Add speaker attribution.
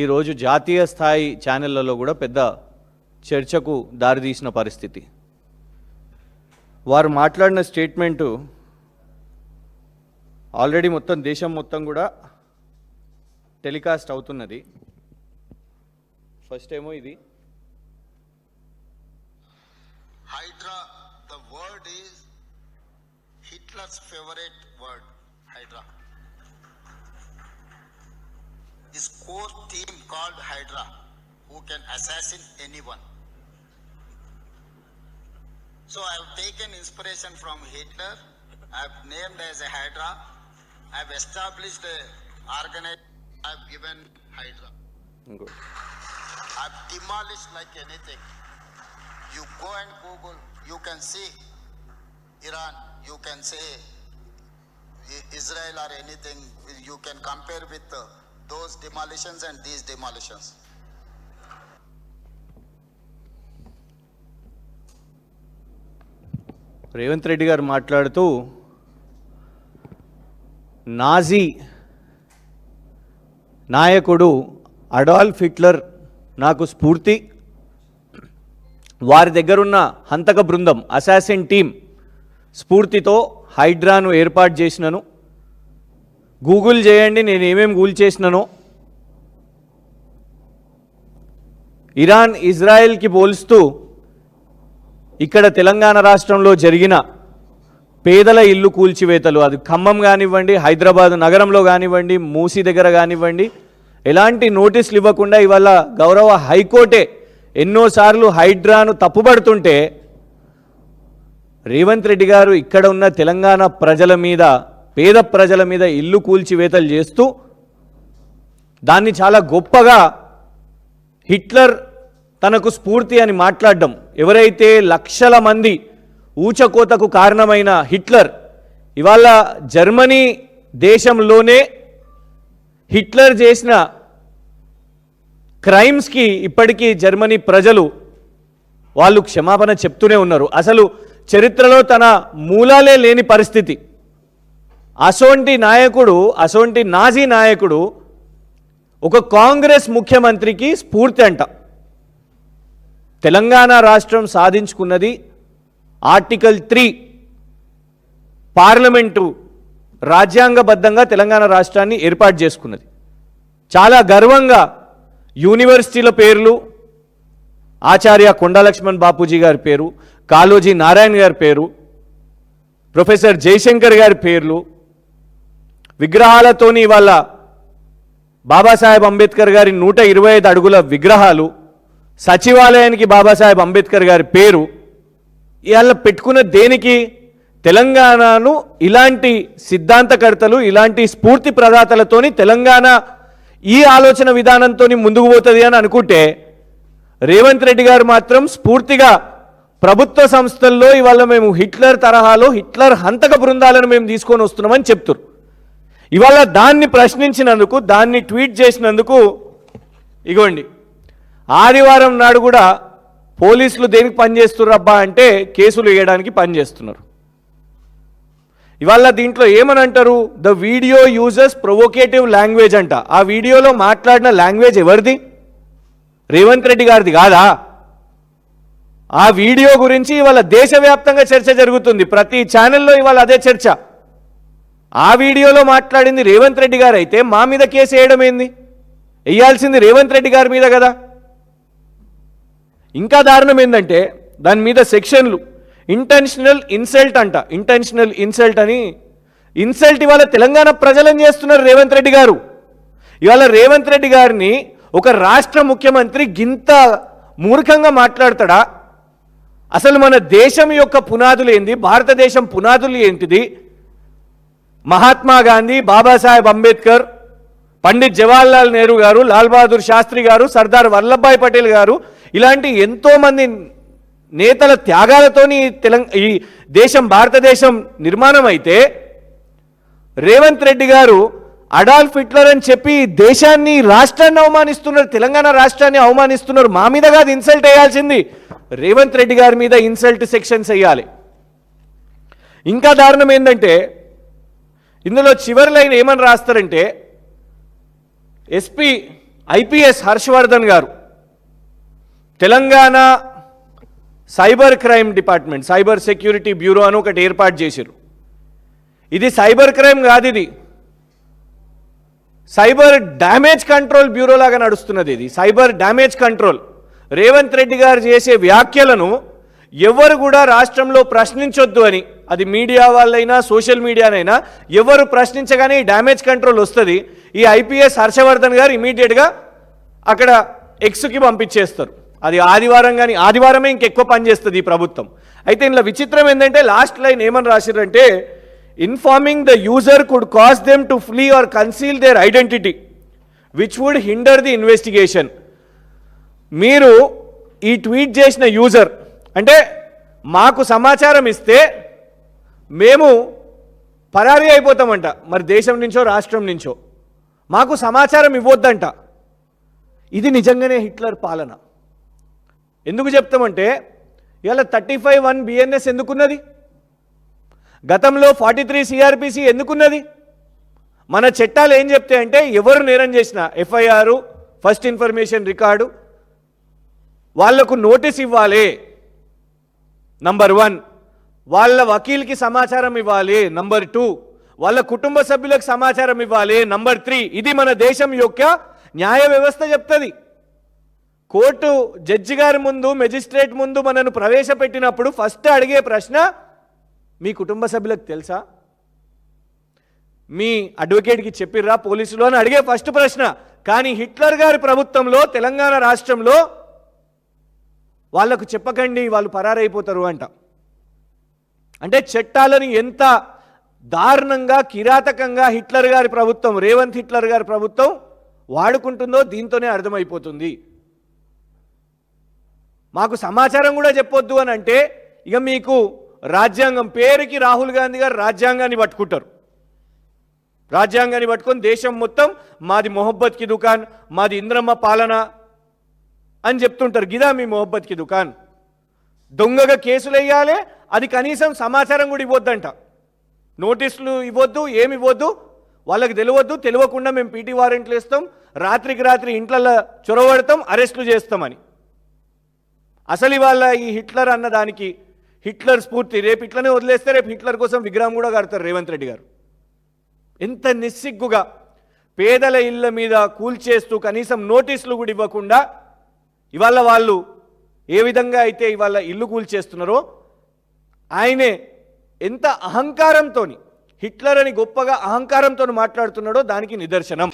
Speaker 1: ఈరోజు జాతీయ స్థాయి ఛానళ్లలో కూడా పెద్ద చర్చకు దారితీసిన పరిస్థితి. వారు మాట్లాడిన స్టేట్మెంటు ఆల్రెడీ మొత్తం దేశం మొత్తం కూడా టెలికాస్ట్ అవుతున్నది. ఫస్ట్ ఏమో ఇది
Speaker 2: Hydra, the word is Hitler's favorite word, Hydra. This core team called Hydra, who can assassinate anyone. So I have taken inspiration from Hitler. I have named as a Hydra. I have established a organization. I have given Hydra.
Speaker 1: Good.
Speaker 2: I have demolished like anything. You go and Google, you can see Iran, you can say Israel or anything, you can compare with those demolitions and these demolitions.
Speaker 1: Revanth Reddy గారు మాట్లాడుతూ Nazi నాయకుడు Adolf Hitler నాకు స్ఫూర్తి, వారి దగ్గరున్న హంతక బృందం assassin team స్ఫూర్తితో హైడ్రాను ఏర్పాటు చేసినను. గూగుల్ చేయండి నేను ఏమేమి గూగుల్ చేసినానో. ఇరాన్ ఇజ్రాయెల్కి పోల్స్తూ ఇక్కడ తెలంగాణ రాష్ట్రంలో జరిగిన పేదల ఇల్లు కూల్చివేతలు, అది ఖమ్మం కానివ్వండి, హైదరాబాద్ నగరంలో కానివ్వండి, మూసీ దగ్గర కానివ్వండి, ఎలాంటి నోటీసులు ఇవ్వకుండా ఇవాళ గౌరవ హైకోర్టే ఎన్నోసార్లు హైడ్రాను తప్పుపడుతుంటే రేవంత్ రెడ్డి గారు ఇక్కడ ఉన్న తెలంగాణ ప్రజల మీద, పేద ప్రజల మీద ఇల్లు కూల్చివేతలు చేస్తూ దాన్ని చాలా గొప్పగా హిట్లర్ తనకు స్ఫూర్తి అని మాట్లాడడం. ఎవరైతే లక్షల మంది ఊచకోతకు కారణమైన హిట్లర్ ఇవాళ జర్మనీ దేశంలోనే హిట్లర్ చేసిన క్రైమ్స్కి ఇప్పటికీ జర్మనీ ప్రజలు వాళ్ళు క్షమాపణ చెప్తూనే ఉన్నారు. అసలు చరిత్రలో తన మూలాలే లేని పరిస్థితి. అసోంటి నాయకుడు, అసోంటి నాజీ నాయకుడు ఒక కాంగ్రెస్ ముఖ్యమంత్రికి స్ఫూర్తి అంట. తెలంగాణ రాష్ట్రం సాధించుకున్నది ఆర్టికల్ 3 పార్లమెంటు రాజ్యాంగబద్ధంగా తెలంగాణ రాష్ట్రాన్ని ఏర్పాటు చేసుకున్నది. చాలా గర్వంగా యూనివర్సిటీల పేర్లు ఆచార్య కొండా లక్ష్మణ్ బాపూజీ గారి పేరు, కాళోజీ నారాయణ గారి పేరు, ప్రొఫెసర్ జయశంకర్ గారి పేర్లు, విగ్రహాలతోని ఇవాళ బాబాసాహెబ్ అంబేద్కర్ గారి 125 అడుగుల విగ్రహాలు, సచివాలయానికి బాబాసాహెబ్ అంబేద్కర్ గారి పేరు ఇవాళ పెట్టుకున్న దేనికి? తెలంగాణను ఇలాంటి సిద్ధాంతకర్తలు, ఇలాంటి స్ఫూర్తి ప్రదాతలతోని తెలంగాణ ఈ ఆలోచన విధానంతో ముందుకు పోతుంది అని అనుకుంటే రేవంత్ రెడ్డి గారు మాత్రం స్ఫూర్తిగా ప్రభుత్వ సంస్థల్లో ఇవాళ మేము హిట్లర్ తరహాలో హిట్లర్ హంతక బృందాలను మేము తీసుకొని వస్తున్నామని చెప్తారు. ఇవాళ దాన్ని ప్రశ్నించినందుకు, దాన్ని ట్వీట్ చేసినందుకు ఇగోండి ఆదివారం నాడు కూడా పోలీసులు దేనికి పనిచేస్తున్నారు అబ్బా అంటే కేసులు వేయడానికి పనిచేస్తున్నారు. ఇవాళ దీంట్లో ఏమని అంటారు? The video uses provocative language అంట. ఆ వీడియోలో మాట్లాడిన లాంగ్వేజ్ ఎవరిది? రేవంత్ రెడ్డి గారిది కాదా? ఆ వీడియో గురించి ఇవాళ దేశవ్యాప్తంగా చర్చ జరుగుతుంది. ప్రతి ఛానల్లో ఇవాళ అదే చర్చ. ఆ వీడియోలో మాట్లాడింది రేవంత్ రెడ్డి గారు అయితే మా మీద కేసు వేయడం ఏంది? వేయాల్సింది రేవంత్ రెడ్డి గారి మీద కదా. ఇంకా దారుణం ఏంటంటే దాని మీద సెక్షన్లు ఇంటెన్షనల్ ఇన్సల్ట్ అంట. ఇంటెన్షనల్ ఇన్సల్ట్ అని ఇన్సల్ట్ ఇవాళ తెలంగాణ ప్రజలను చేస్తున్నారు రేవంత్ రెడ్డి గారు. ఇవాళ రేవంత్ రెడ్డి గారిని ఒక రాష్ట్ర ముఖ్యమంత్రి గింత మూర్ఖంగా మాట్లాడతాడా? అసలు మన దేశం యొక్క పునాదులు ఏంది? భారతదేశం పునాదులు ఏంటిది? మహాత్మా గాంధీ, బాబాసాహెబ్ అంబేద్కర్, పండిత్ జవహర్లాల్ నెహ్రూ గారు, లాల్ బహదూర్ శాస్త్రి గారు, సర్దార్ వల్లభాయ్ పటేల్ గారు, ఇలాంటి ఎంతోమంది నేతల త్యాగాలతోని ఈ దేశం, భారతదేశం నిర్మాణం అయితే రేవంత్ రెడ్డి గారు అడాల్ఫ్ హిట్లర్ అని చెప్పి దేశాన్ని, రాష్ట్రాన్ని అవమానిస్తున్నారు, తెలంగాణ రాష్ట్రాన్ని అవమానిస్తున్నారు. మా మీద కాదు ఇన్సల్ట్ వేయాల్సింది, రేవంత్ రెడ్డి గారి మీద ఇన్సల్ట్ సెక్షన్స్ వేయాలి. ఇంకా దారుణం ఏంటంటే ఇందులో చివరి లైన్ ఏమని రాస్తారంటే ఎస్పీ ఐపీఎస్ హర్షవర్ధన్ గారు Telangana cyber crime department, cyber security bureau అని ఒకటి ఏర్పాటు చేశారు. ఇది సైబర్ క్రైమ్ కాదు, ఇది సైబర్ డ్యామేజ్ కంట్రోల్ బ్యూరో లాగా నడుస్తున్నది. ఇది cyber damage control. Revanth Reddy గారు చేసే వ్యాఖ్యలను ఎవరు కూడా రాష్ట్రంలో ప్రశ్నించొద్దు అని, అది మీడియా వాళ్ళైనా సోషల్ మీడియానైనా ఎవరు ప్రశ్నించగానే ఈ డ్యామేజ్ కంట్రోల్ వస్తుంది. ఈ ఐపీఎస్ హర్షవర్ధన్ గారు ఇమీడియట్గా అక్కడ ఎక్స్కి పంపించేస్తారు. అది ఆదివారం కానీ, ఆదివారమే ఇంకెక్కువ పనిచేస్తుంది ఈ ప్రభుత్వం. అయితే ఇందులో విచిత్రం ఏంటంటే లాస్ట్ లైన్ ఏమని రాసిరంటే, informing the user could cause them to flee or conceal their identity which would hinder the investigation. మీరు ఈ ట్వీట్ చేసిన యూజర్ అంటే మాకు సమాచారం ఇస్తే మేము పరారీ అయిపోతామంట, మరి దేశం నుంచో రాష్ట్రం నుంచో మాకు సమాచారం ఇవ్వద్దంట. ఇది నిజంగానే హిట్లర్ పాలన. ఎందుకు చెప్తామంటే ఇవాళ 35(1) బిఎన్ఎస్ ఎందుకున్నది, గతంలో 43 సిఆర్పిసి ఎందుకున్నది? మన చట్టాలు ఏం చెప్తాయి అంటే ఎవరు నేరం చేసినా ఎఫ్ఐఆర్, ఫస్ట్ ఇన్ఫర్మేషన్ రికార్డు, వాళ్లకు నోటీస్ ఇవ్వాలి. నంబర్ 1, వాళ్ళ వకీల్కి సమాచారం ఇవ్వాలి. నంబర్ 2, వాళ్ళ కుటుంబ సభ్యులకు సమాచారం ఇవ్వాలి. నంబర్ 3, ఇది మన దేశం యొక్క న్యాయ వ్యవస్థ చెప్తుంది. కోర్టు జడ్జి గారి ముందు, మెజిస్ట్రేట్ ముందు మనను ప్రవేశపెట్టినప్పుడు ఫస్ట్ అడిగే ప్రశ్న, మీ కుటుంబ సభ్యులకు తెలుసా, మీ అడ్వకేట్కి చెప్పిర్రా పోలీసులు అని అడిగే ఫస్ట్ ప్రశ్న. కానీ హిట్లర్ గారి ప్రభుత్వంలో తెలంగాణ రాష్ట్రంలో వాళ్లకు చెప్పకండి, వాళ్ళు పరారైపోతారు అంట. అంటే చట్టాలను ఎంత దారుణంగా, కిరాతకంగా హిట్లర్ గారి ప్రభుత్వం, రేవంత్ హిట్లర్ గారి ప్రభుత్వం వాడుకుంటుందో దీంతోనే అర్థమైపోతుంది. మాకు సమాచారం కూడా చెప్పొద్దు అని అంటే ఇక మీకు రాజ్యాంగం, పేరుకి రాహుల్ గాంధీ గారు రాజ్యాంగాన్ని పట్టుకుంటారు. రాజ్యాంగాన్ని పట్టుకొని దేశం మొత్తం మాది మొహబ్బత్ కి దుకాన్, మాది ఇంద్రమ్మ పాలన అని చెప్తుంటారు. గిదా మీ మొహబ్బత్ కి దుకాన్. దొంగగా కేసులు వేయాలి, అది కనీసం సమాచారం కూడా ఇవ్వద్దంట. నోటీసులు ఇవ్వద్దు, ఏమి ఇవ్వద్దు, వాళ్ళకి తెలియవద్దు. తెలియకుండా మేము పీటీ వారెంట్లు ఇస్తాం, రాత్రికి రాత్రి ఇంట్లలో చొరవడతాం, అరెస్టులు చేస్తామని. అసలు ఇవాళ ఈ హిట్లర్ అన్న దానికి హిట్లర్ స్ఫూర్తి, రేపు ఇట్లనే వదిలేస్తే రేపు హిట్లర్ కోసం విగ్రహం కూడా కడతారు రేవంత్ రెడ్డి గారు. ఎంత నిస్సిగ్గుగా పేదల ఇళ్ల మీద కూల్చేస్తూ కనీసం నోటీసులు కూడా ఇవ్వకుండా ఇవాళ వాళ్ళు ఏ విధంగా అయితే ఇవాళ ఇల్లు కూల్చేస్తున్నారో, ఆయనే ఎంత అహంకారంతో, హిట్లర్ అని గొప్పగా అహంకారంతో మాట్లాడుతున్నాడో దానికి నిదర్శనం.